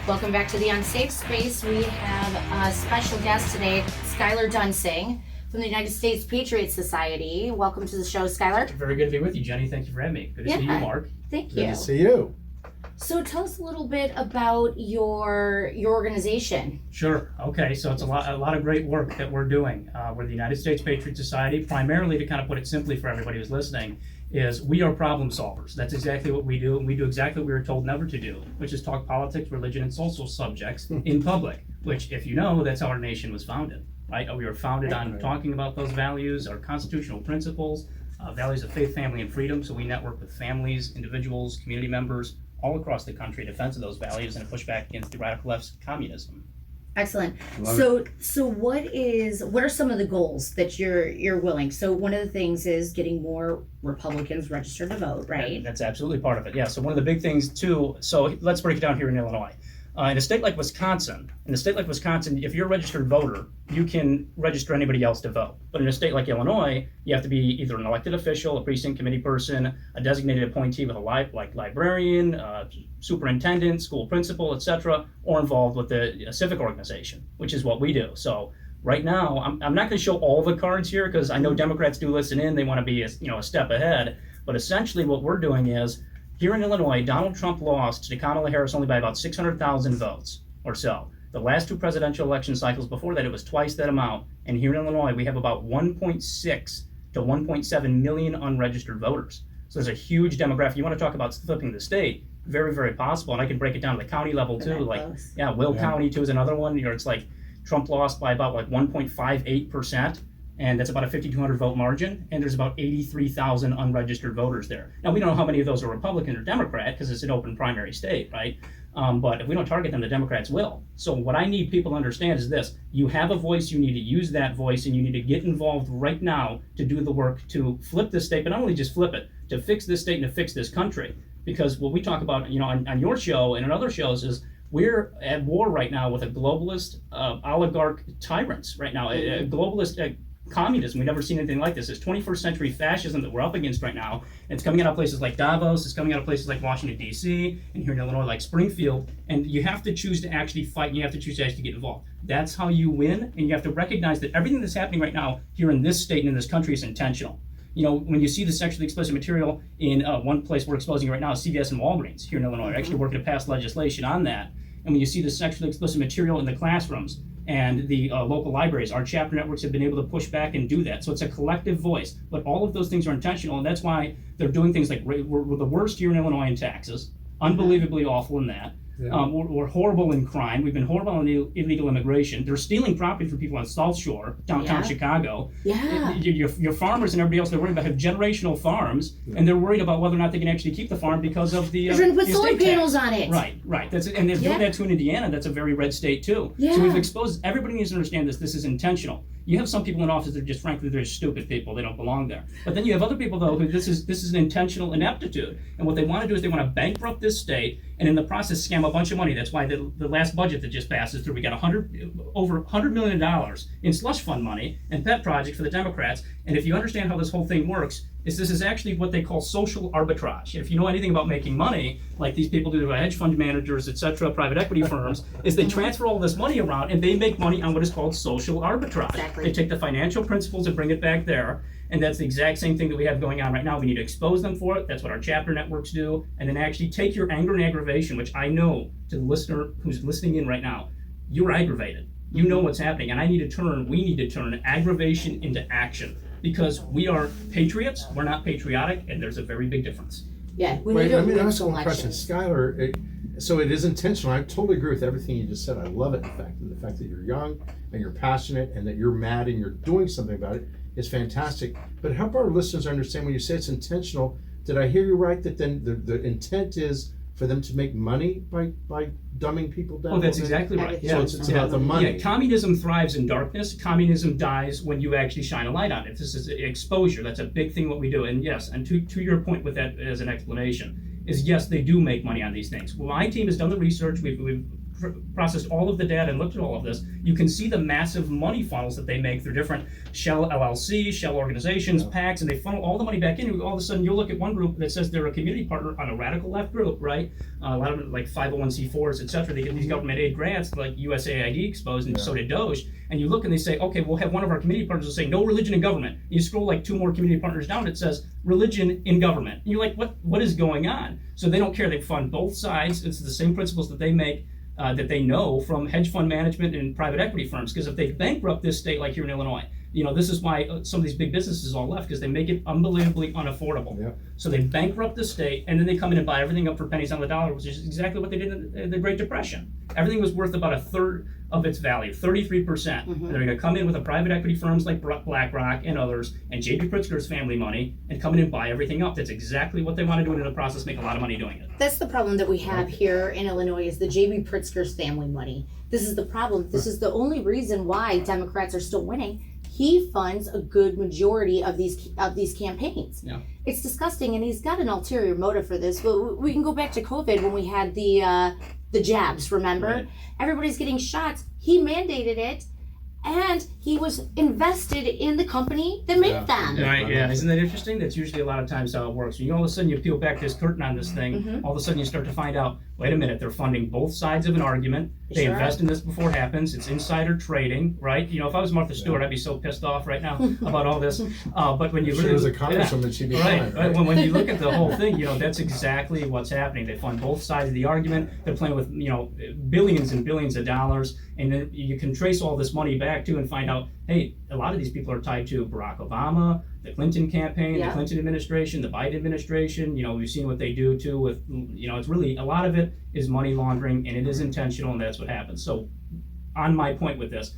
Welcome back to the Unsafe Space. We have a special guest today, Skylar Duensing from the United States Patriots Society. Welcome to the show, Skylar. Very good to be with you, Jenny. Thank you for having me. Good to see you, Mark. Thank you. Good to see you. So tell us a little bit about your organization. Sure. Okay. So it's a lot of great work that we're doing. We're the United States Patriots Society, primarily to kind of put it simply for everybody who's listening, is we are problem solvers. That's exactly what we do, and we do exactly what we were told never to do, which is talk politics, religion, and social subjects in public, which, if you know, that's how our nation was founded, right? We were founded on talking about those values, our constitutional principles, values of faith, family, and freedom. So we network with families, individuals, community members all across the country in defense of those values and to push back against the radical left's communism. Excellent. So what are some of the goals that you're willing? So one of the things is getting more Republicans registered to vote, right? That's absolutely part of it. Yeah. So one of the big things too. So let's break it down here in Illinois. In a state like Wisconsin, if you're a registered voter, you can register anybody else to vote. But in a state like Illinois, you have to be either an elected official, a precinct committee person, a designated appointee with a librarian, superintendent, school principal, etc., or involved with a civic organization, which is what we do. So right now, I'm not going to show all the cards here because I know Democrats do listen in. They want to be a step ahead. But essentially, what we're doing is, here in Illinois, Donald Trump lost to Kamala Harris only by about 600,000 votes or so. The last two presidential election cycles before that, it was twice that amount. And here in Illinois, we have about 1.6 to 1.7 million unregistered voters. So there's a huge demographic. You want to talk about flipping the state? Very, very possible. And I can break it down to the county level too. Will County too is another one. It's like Trump lost by about 1.58%. And that's about a 5,200 vote margin, and there's about 83,000 unregistered voters there. Now, we don't know how many of those are Republican or Democrat because it's an open primary state, right? But if we don't target them, the Democrats will. So what I need people to understand is this: you have a voice, you need to use that voice, and you need to get involved right now to do the work to flip this state, but not only just flip it, to fix this state and to fix this country. Because what we talk about, on your show and on other shows is, we're at war right now with a globalist oligarch tyrants right now, a globalist communism. We've never seen anything like this. It's 21st century fascism that we're up against right now. It's coming out of places like Davos. It's coming out of places like Washington, D.C., and here in Illinois, like Springfield. And you have to choose to actually fight, and you have to choose to actually get involved. That's how you win, and you have to recognize that everything that's happening right now here in this state and in this country is intentional. When you see the sexually explicit material in one place we're exposing right now is CVS and Walgreens here in Illinois. We're actually working to pass legislation on that. And when you see the sexually explicit material in the classrooms, and the local libraries, our chapter networks have been able to push back and do that. So it's a collective voice, but all of those things are intentional, and that's why they're doing things like we're the worst here in Illinois in taxes, unbelievably awful in that. Yeah. We're horrible in crime. We've been horrible in illegal immigration. They're stealing property from people on South Shore, downtown Chicago. Yeah. Your farmers and everybody else they're worried about have generational farms, and they're worried about whether or not they can actually keep the farm because of the they're put solar panels on it. Right. And they're doing that too in Indiana. That's a very red state too. Yeah. So we've exposed. Everybody needs to understand this. This is intentional. You have some people in office that are just, frankly, they're stupid people. They don't belong there. But then you have other people, though, who this is an intentional ineptitude. And what they want to do is they want to bankrupt this state and in the process scam a bunch of money. That's why the last budget that just passes through, we got over $100 million in slush fund money and pet projects for the Democrats. And if you understand how this whole thing works, this is actually what they call social arbitrage. If you know anything about making money, like these people do, hedge fund managers, etc., private equity firms, is they transfer all this money around and they make money on what is called social arbitrage. Exactly. They take the financial principles and bring it back there, and that's the exact same thing that we have going on right now. We need to expose them for it. That's what our chapter networks do, and then actually take your anger and aggravation, which I know to the listener who's listening in right now, you're aggravated. You know what's happening, and we need to turn aggravation into action. Because we are patriots, we're not patriotic, and there's a very big difference. Yeah, we Wait, need to let me win ask one election. question. Skylar, so it is intentional. I totally agree with everything you just said. I love it. The fact that you're young and you're passionate and that you're mad and you're doing something about it is fantastic. But help our listeners understand when you say it's intentional, did I hear you right that then the intent is for them to make money by dumbing people down? Oh, that's exactly right. So it's about the money. Yeah, communism thrives in darkness. Communism dies when you actually shine a light on it. This is exposure. That's a big thing what we do. And yes, and to your point with that as an explanation, is yes, they do make money on these things. Well, my team has done the research. We've processed all of the data and looked at all of this, you can see the massive money funnels that they make through different shell LLC, shell organizations, PACs, and they funnel all the money back in. And all of a sudden, you'll look at one group that says they're a community partner on a radical left group, right? A lot of them, like 501c4s, et cetera. They get these government aid grants, like USAID exposed, and so did Doge. And you look and they say, okay, we'll have one of our community partners will say, no religion in government. You scroll like 2 more community partners down, it says religion in government. And you're like, what is going on? So they don't care. They fund both sides. It's the same principles that they make, that they know from hedge fund management and private equity firms. Because if they bankrupt this state, like here in Illinois, this is why some of these big businesses all left, because they make it unbelievably unaffordable. Yep. So they bankrupt the state, and then they come in and buy everything up for pennies on the dollar, which is exactly what they did in the Great Depression. Everything was worth about a third of its value, 33%. And they're going to come in with a private equity firms like BlackRock and others, and J.B. Pritzker's family money, and come in and buy everything up. That's exactly what they want to do, and in the process make a lot of money doing it. That's the problem that we have here in Illinois is the J.B. Pritzker's family money. This is the problem. This is the only reason why Democrats are still winning. He funds a good majority of these campaigns. Yeah. It's disgusting, and he's got an ulterior motive for this. But we can go back to COVID when we had the jabs. Remember, Right. Everybody's getting shots. He mandated it, and he was invested in the company that made them. Right, yeah. Isn't that interesting? That's usually a lot of times how it works. When all of a sudden you peel back this curtain on this thing, all of a sudden you start to find out, wait a minute, they're funding both sides of an argument. They Sure invest in this before it happens. It's insider trading, right? If I was Martha Stewart, I'd be so pissed off right now about all this. But when you She really was a congresswoman, she'd be fine. right. When you look at the whole thing, that's exactly what's happening. They fund both sides of the argument. They're playing with billions and billions of dollars, and then you can trace all this money back too and find out, hey, a lot of these people are tied to Barack Obama, the Clinton campaign, the Clinton administration, the Biden administration. We've seen what they do too with, it's really, a lot of it is money laundering, and it is intentional, and that's what happens. So on my point with this,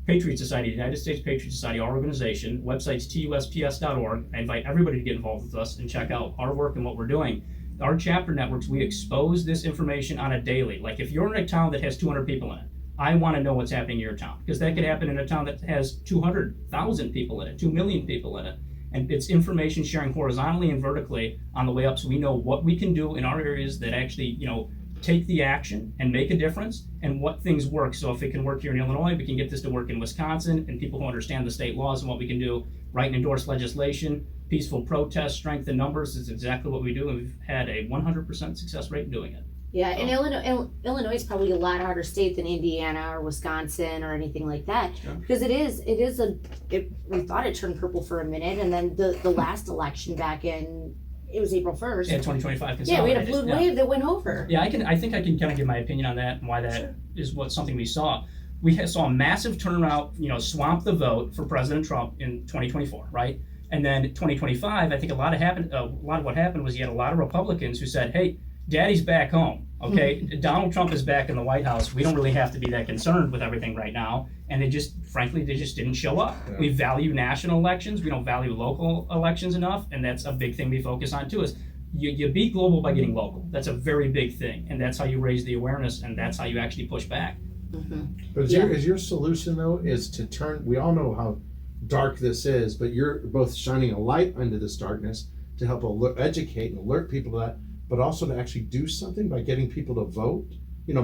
Patriot Society, United States Patriot Society, our organization, website's tusps.org. I invite everybody to get involved with us and check out our work and what we're doing. Our chapter networks, we expose this information on a daily. Like if you're in a town that has 200 people in it, I want to know what's happening in your town, because that could happen in a town that has 200,000 people in it, 2 million people in it. And it's information sharing horizontally and vertically on the way up, so we know what we can do in our areas that actually, take the action and make a difference, and what things work. So if it can work here in Illinois, we can get this to work in Wisconsin, and people who understand the state laws and what we can do, write and endorse legislation, peaceful protest, strength in numbers is exactly what we do, and we've had a 100% success rate in doing it. Yeah, and Illinois is probably a lot harder state than Indiana or Wisconsin or anything like that, Sure. because we thought it turned purple for a minute, and then the last election back in, it was April 1st. Yeah, 2025 Yeah, we had a consolidated. blue wave that went over. Yeah, I think I can kind of give my opinion on that and why that is something we saw. We saw a massive turnout, swamp the vote for President Trump in 2024, right? And then 2025, I think a lot of what happened was you had a lot of Republicans who said, hey, Daddy's back home, okay? Donald Trump is back in the White House. We don't really have to be that concerned with everything right now. And they just didn't show up. Yeah. We value national elections. We don't value local elections enough. And that's a big thing we focus on too, is you beat global by getting local. That's a very big thing. And that's how you raise the awareness, and that's how you actually push back. But is your solution though, is to turn, we all know how dark this is, but you're both shining a light into this darkness to help educate and alert people to that, but also to actually do something by getting people to vote,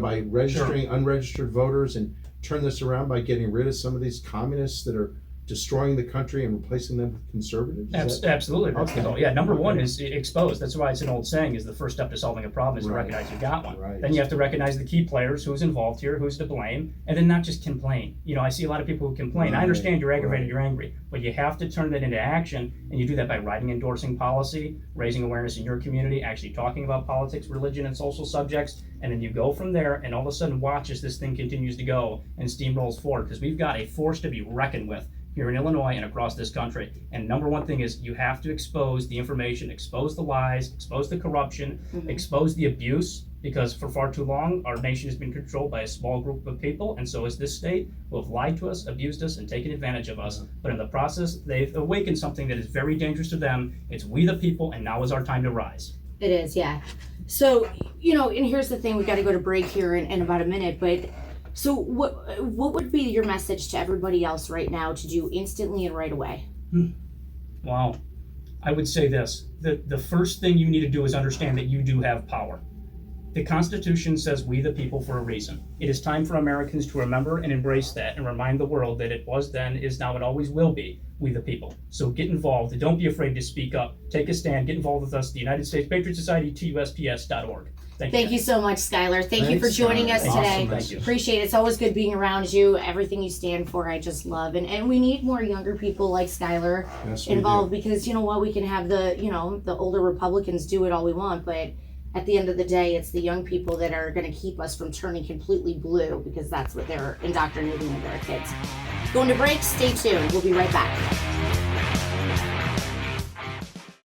by registering unregistered voters, and turn this around by getting rid of some of these communists that are destroying the country and replacing them with conservatives? Absolutely, that's the Okay. goal. Yeah, number one is expose. That's why it's an old saying, is the first step to solving a problem is to Right. recognize you got one. Right. Then you have to recognize the key players, who's involved here, who's to blame, and then not just complain. I see a lot of people who complain. I Right. understand you're aggravated, Right. you're angry, but you have to turn that into action, and you do that by writing, endorsing policy, raising awareness in your community, actually talking about politics, religion, and social subjects, and then you go from there, and all of a sudden watch as this thing continues to go and steamrolls forward, because we've got a force to be reckoned with here in Illinois and across this country. And number one thing is you have to expose the information, expose the lies, expose the corruption, expose the abuse, because for far too long, our nation has been controlled by a small group of people, and so is this state, who have lied to us, abused us, and taken advantage of us. But in the process, they've awakened something that is very dangerous to them. It's we the people, and now is our time to rise. It is, yeah. So, and here's the thing, we got to go to break here in about a minute, but so what would be your message to everybody else right now to do instantly and right away? Wow. I would say this, the first thing you need to do is understand that you do have power. The Constitution says we the people for a reason. It is time for Americans to remember and embrace that and remind the world that it was then, is now, and always will be we the people. So get involved and don't be afraid to speak up. Take a stand. Get involved with us, the United States Patriot Society, TUSPS.org. Thank you so much, Skylar. Thank you for joining us Skylar. today. Awesome. Thank you. Appreciate it. It's always good being around you. Everything you stand for, I just love. And we need more younger people like Skylar Yes, we do. involved, because you know what, we can have the older Republicans do it all we want, but at the end of the day, it's the young people that are going to keep us from turning completely blue, because that's what they're indoctrinating into their kids. Going to break. Stay tuned. We'll be right back.